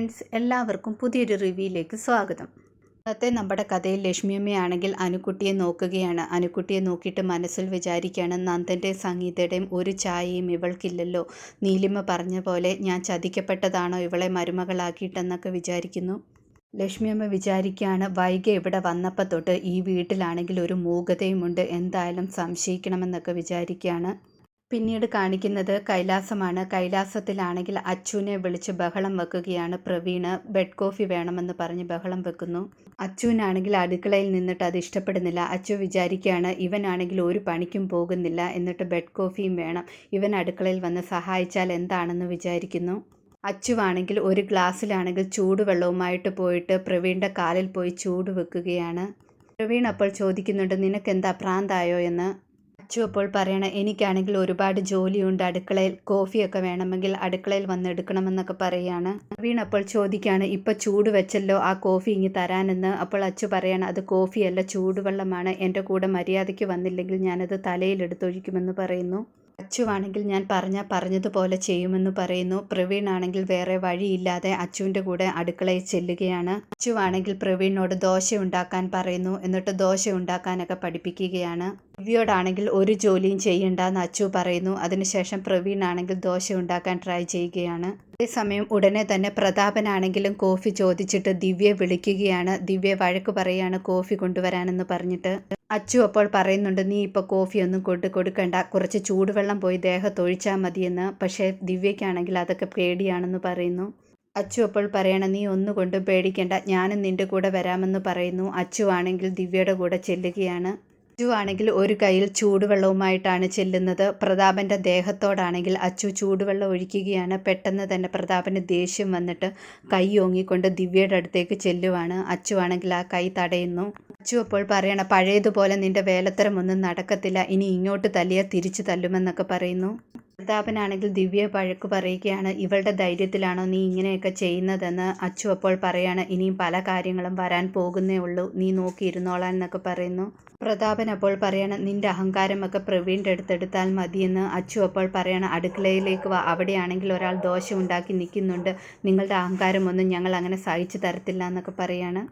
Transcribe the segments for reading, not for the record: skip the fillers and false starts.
Friends, എല്ലാവർക്കും പുതിയൊരു റിവ്യൂയിലേക്ക് സ്വാഗതം. ഇന്നത്തെ നമ്മുടെ കഥയിൽ ലക്ഷ്മിയമ്മയാണെങ്കിൽ അനുക്കുട്ടിയെ നോക്കുകയാണ്. അനുക്കുട്ടിയെ നോക്കിയിട്ട് മനസ്സിൽ വിചാരിക്കുകയാണ്, നന്ദൻ്റെയും സംഗീതയുടെയും ഒരു ചായയും ഇവൾക്കില്ലല്ലോ. നീലിമ പറഞ്ഞ പോലെ ഞാൻ ചതിക്കപ്പെട്ടതാണോ ഇവളെ മരുമകളാക്കിയിട്ടെന്നൊക്കെ വിചാരിക്കുന്നു. ലക്ഷ്മിയമ്മ വിചാരിക്കുകയാണ്, വൈഗ ഇവിടെ വന്നപ്പോൾ തൊട്ട് ഈ വീട്ടിലാണെങ്കിൽ ഒരു മൂകതയുമുണ്ട്, എന്തായാലും സംശയിക്കണമെന്നൊക്കെ വിചാരിക്കുകയാണ്. പിന്നീട് കാണിക്കുന്നത് കൈലാസമാണ്. കൈലാസത്തിലാണെങ്കിൽ അച്ചുവിനെ വിളിച്ച് ബഹളം വെക്കുകയാണ്. പ്രവീണ് ബെഡ് കോഫി വേണമെന്ന് പറഞ്ഞ് ബഹളം വെക്കുന്നു. അച്ചുവിനാണെങ്കിൽ അടുക്കളയിൽ നിന്നിട്ട് അത് ഇഷ്ടപ്പെടുന്നില്ല. അച്ചു വിചാരിക്കുകയാണ്, ഇവനാണെങ്കിൽ ഒരു പണിക്കും പോകുന്നില്ല, എന്നിട്ട് ബെഡ് കോഫിയും വേണം, ഇവൻ അടുക്കളയിൽ വന്ന് സഹായിച്ചാൽ എന്താണെന്ന് വിചാരിക്കുന്നു. അച്ചുവാണെങ്കിൽ ഒരു ഗ്ലാസ്സിലാണെങ്കിൽ ചൂടുവെള്ളവുമായിട്ട് പോയിട്ട് പ്രവീണിൻ്റെ കാലിൽ പോയി ചൂട് വെക്കുകയാണ്. പ്രവീൺ അപ്പോൾ ചോദിക്കുന്നുണ്ട്, നിനക്കെന്താ പ്രാന്തായോ എന്ന്. അച്ചു അപ്പോൾ പറയണം, എനിക്കാണെങ്കിൽ ഒരുപാട് ജോലിയുണ്ട്, അടുക്കളയിൽ കോഫിയൊക്കെ വേണമെങ്കിൽ അടുക്കളയിൽ വന്ന് എടുക്കണമെന്നൊക്കെ പറയുകയാണ്. പ്രവീൺ അപ്പോൾ ചോദിക്കുകയാണ്, ഇപ്പം ചൂട് വെച്ചല്ലോ, ആ കോഫി ഇങ്ങ് തരാനെന്ന്. അപ്പോൾ അച്ചു പറയാണ്, അത് കോഫിയല്ല ചൂടുവെള്ളമാണ്, എൻ്റെ കൂടെ മര്യാദയ്ക്ക് വന്നില്ലെങ്കിൽ ഞാനത് തലയിലെടുത്തൊഴിക്കുമെന്ന് പറയുന്നു. അച്ചുവാണെങ്കിൽ ഞാൻ പറഞ്ഞതുപോലെ ചെയ്യുമെന്ന് പറയുന്നു. പ്രവീൺ ആണെങ്കിൽ വേറെ വഴിയില്ലാതെ അച്ചുവിൻ്റെ കൂടെ അടുക്കളയിൽ ചെല്ലുകയാണ്. അച്ചുവാണെങ്കിൽ പ്രവീണിനോട് ദോശ ഉണ്ടാക്കാൻ പറയുന്നു. എന്നിട്ട് ദോശ ഉണ്ടാക്കാനൊക്കെ പഠിപ്പിക്കുകയാണ്. ദിവ്യോടാണെങ്കിൽ ഒരു ജോലിയും ചെയ്യണ്ടെന്ന് അച്ചു പറയുന്നു. അതിനുശേഷം പ്രവീൺ ആണെങ്കിൽ ദോശ ഉണ്ടാക്കാൻ ട്രൈ ചെയ്യുകയാണ്. അതേസമയം ഉടനെ തന്നെ പ്രതാപനാണെങ്കിലും കോഫി ചോദിച്ചിട്ട് ദിവ്യയെ വിളിക്കുകയാണ്. ദിവ്യ വഴക്ക് പറയുകയാണ് കോഫി കൊണ്ടുവരാനെന്ന് പറഞ്ഞിട്ട്. അച്ചു അപ്പോൾ പറയുന്നുണ്ട്, നീ ഇപ്പോൾ കോഫിയൊന്നും കൊടുക്കണ്ട, കുറച്ച് ചൂടുവെള്ളം പോയി ദേഹത്തൊഴിച്ചാൽ മതിയെന്ന്. പക്ഷേ ദിവ്യയ്ക്കാണെങ്കിൽ അതൊക്കെ പേടിയാണെന്ന് പറയുന്നു. അച്ചു അപ്പോൾ പറയണം, നീ ഒന്നുകൊണ്ടും പേടിക്കേണ്ട, ഞാനും നിൻ്റെ കൂടെ വരാമെന്ന് പറയുന്നു. അച്ചു ആണെങ്കിൽ ദിവ്യയുടെ കൂടെ ചെല്ലുകയാണ്. അച്ചു ആണെങ്കിൽ ഒരു കയ്യിൽ ചൂടുവെള്ളവുമായിട്ടാണ് ചെല്ലുന്നത്. പ്രതാപൻ്റെ ദേഹത്തോടാണെങ്കിൽ അച്ചു ചൂടുവെള്ളം ഒഴിക്കുകയാണ്. പെട്ടെന്ന് തന്നെ പ്രതാപന് ദേഷ്യം വന്നിട്ട് കൈ ഓങ്ങിക്കൊണ്ട് ദിവ്യയുടെ അടുത്തേക്ക് ചെല്ലുവാണ്. അച്ചു ആണെങ്കിൽ ആ കൈ തടയുന്നു. അച്ചു അപ്പോൾ പറയണം, പഴയതുപോലെ നിൻ്റെ വേലത്തരമൊന്നും നടക്കത്തില്ല, ഇനി ഇങ്ങോട്ട് തല്ലിയാൽ തിരിച്ചു തല്ലുമെന്നൊക്കെ പറയുന്നു. പ്രതാപനാണെങ്കിൽ ദിവ്യയെ വഴക്ക് പറയുകയാണ്, ഇവളുടെ ധൈര്യത്തിലാണോ നീ ഇങ്ങനെയൊക്കെ ചെയ്യുന്നതെന്ന്. അച്ചു അപ്പോൾ പറയാണ്, ഇനിയും പല കാര്യങ്ങളും വരാൻ പോകുന്നേ ഉള്ളൂ, നീ നോക്കിയിരുന്നോളാൻ എന്നൊക്കെ പറയുന്നു. പ്രതാപൻ അപ്പോൾ പറയണം, നിൻ്റെ അഹങ്കാരമൊക്കെ പ്രവീണിൻ്റെ അടുത്തെടുത്താൽ മതിയെന്ന്. അച്ചു അപ്പോൾ പറയണം, അടുക്കളയിലേക്ക് വാ, അവിടെയാണെങ്കിൽ ഒരാൾ ദോശ ഉണ്ടാക്കി നിൽക്കുന്നുണ്ട്, നിങ്ങളുടെ അഹങ്കാരമൊന്നും ഞങ്ങൾ അങ്ങനെ സഹിച്ചു തരത്തില്ല എന്നൊക്കെ പറയാണ്.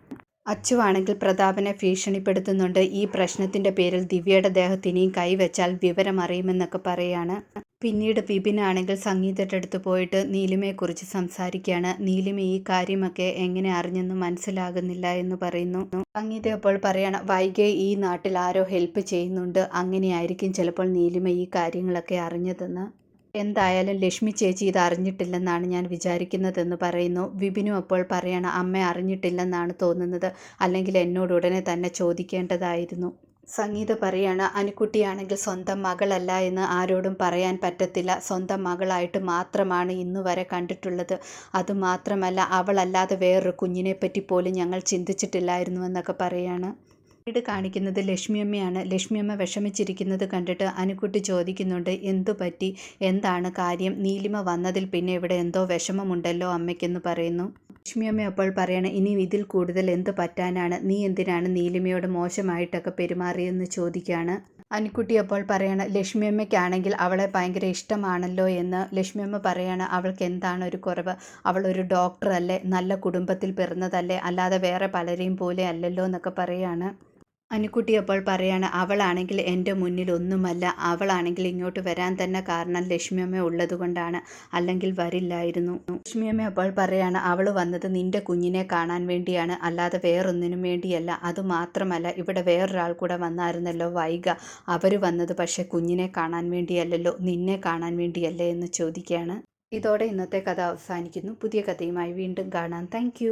അച്ചുവാണെങ്കിൽ പ്രതാപനെ ഭീഷണിപ്പെടുത്തുന്നുണ്ട്. ഈ പ്രശ്നത്തിൻ്റെ പേരിൽ ദിവ്യയുടെ ദേഹത്ത് ഇനിയും കൈവച്ചാൽ വിവരം അറിയുമെന്നൊക്കെ പറയാണ്. പിന്നീട് വിപിനാണെങ്കിൽ സംഗീതയുടെ അടുത്ത് പോയിട്ട് നീലിമയെക്കുറിച്ച് സംസാരിക്കുകയാണ്. നീലിമ ഈ കാര്യമൊക്കെ എങ്ങനെ അറിഞ്ഞെന്ന് മനസ്സിലാകുന്നില്ല എന്ന് പറയുന്നു. സംഗീത അപ്പോൾ പറയണം, വൈകെ ഈ നാട്ടിൽ ആരോ ഹെൽപ്പ് ചെയ്യുന്നുണ്ട്, അങ്ങനെയായിരിക്കും ചിലപ്പോൾ നീലിമ ഈ കാര്യങ്ങളൊക്കെ അറിഞ്ഞതെന്ന്. എന്തായാലും ലക്ഷ്മി ചേച്ചി ഇത് അറിഞ്ഞിട്ടില്ലെന്നാണ് ഞാൻ വിചാരിക്കുന്നതെന്ന് പറയുന്നു. വിപിനും അപ്പോൾ പറയണം, അമ്മ അറിഞ്ഞിട്ടില്ലെന്നാണ് തോന്നുന്നത്, അല്ലെങ്കിൽ എന്നോട് ഉടനെ തന്നെ ചോദിക്കേണ്ടതായിരുന്നു. സംഗീത പറയാണ്, അനുക്കുട്ടിയാണെങ്കിൽ സ്വന്തം മകളല്ല എന്ന് ആരോടും പറയാൻ പറ്റത്തില്ല, സ്വന്തം മകളായിട്ട് മാത്രമാണ് ഇന്നുവരെ കണ്ടിട്ടുള്ളത്, അതുമാത്രമല്ല അവളല്ലാതെ വേറൊരു കുഞ്ഞിനെപ്പറ്റി പോലും ഞങ്ങൾ ചിന്തിച്ചിട്ടില്ലായിരുന്നു എന്നൊക്കെ പറയാണ്. വീട് കാണിക്കുന്നത് ലക്ഷ്മിയമ്മയാണ്. ലക്ഷ്മിയമ്മ വിഷമിച്ചിരിക്കുന്നത് കണ്ടിട്ട് അനുക്കുട്ടി ചോദിക്കുന്നുണ്ട്, എന്തു പറ്റി, എന്താണ് കാര്യം, നീലിമ വന്നതിൽ പിന്നെ ഇവിടെ എന്തോ വിഷമമുണ്ടല്ലോ അമ്മയ്ക്കെന്ന് പറയുന്നു. ലക്ഷ്മിയമ്മ അപ്പോൾ പറയണം, ഇനി ഇതിൽ കൂടുതൽ എന്ത് പറ്റാനാണ്, നീ എന്തിനാണ് നീലിമയോട് മോശമായിട്ടൊക്കെ പെരുമാറിയെന്ന് ചോദിക്കുകയാണ്. അനുക്കുട്ടി അപ്പോൾ പറയണം, ലക്ഷ്മിയമ്മയ്ക്കാണെങ്കിൽ അവളെ ഭയങ്കര ഇഷ്ടമാണല്ലോ എന്ന്. ലക്ഷ്മിയമ്മ പറയാണ്, അവൾക്ക് എന്താണ് ഒരു കുറവ്, അവളൊരു ഡോക്ടറല്ലേ, നല്ല കുടുംബത്തിൽ പിറന്നതല്ലേ, അല്ലാതെ വേറെ പലരെയും പോലെ അല്ലല്ലോ എന്നൊക്കെ പറയാണ്. അനുക്കുട്ടി അപ്പോൾ പറയാണ്, അവളാണെങ്കിൽ എൻ്റെ മുന്നിൽ ഒന്നുമല്ല, അവളാണെങ്കിൽ ഇങ്ങോട്ട് വരാൻ തന്നെ കാരണം ലക്ഷ്മിയമ്മ ഉള്ളത് കൊണ്ടാണ്, അല്ലെങ്കിൽ വരില്ലായിരുന്നു. ലക്ഷ്മിയമ്മ അപ്പോൾ പറയാണ്, അവൾ വന്നത് നിൻ്റെ കുഞ്ഞിനെ കാണാൻ വേണ്ടിയാണ്, അല്ലാതെ വേറൊന്നിനും വേണ്ടിയല്ല, അതുമാത്രമല്ല ഇവിടെ വേറൊരാൾ കൂടെ വന്നായിരുന്നല്ലോ, വൈഗ, അവർ വന്നത് പക്ഷേ കുഞ്ഞിനെ കാണാൻ വേണ്ടിയല്ലല്ലോ, നിന്നെ കാണാൻ വേണ്ടിയല്ലേ എന്ന് ചോദിക്കുകയാണ്. ഇതോടെ ഇന്നത്തെ കഥ അവസാനിക്കുന്നു. പുതിയ കഥയുമായി വീണ്ടും കാണാം. താങ്ക്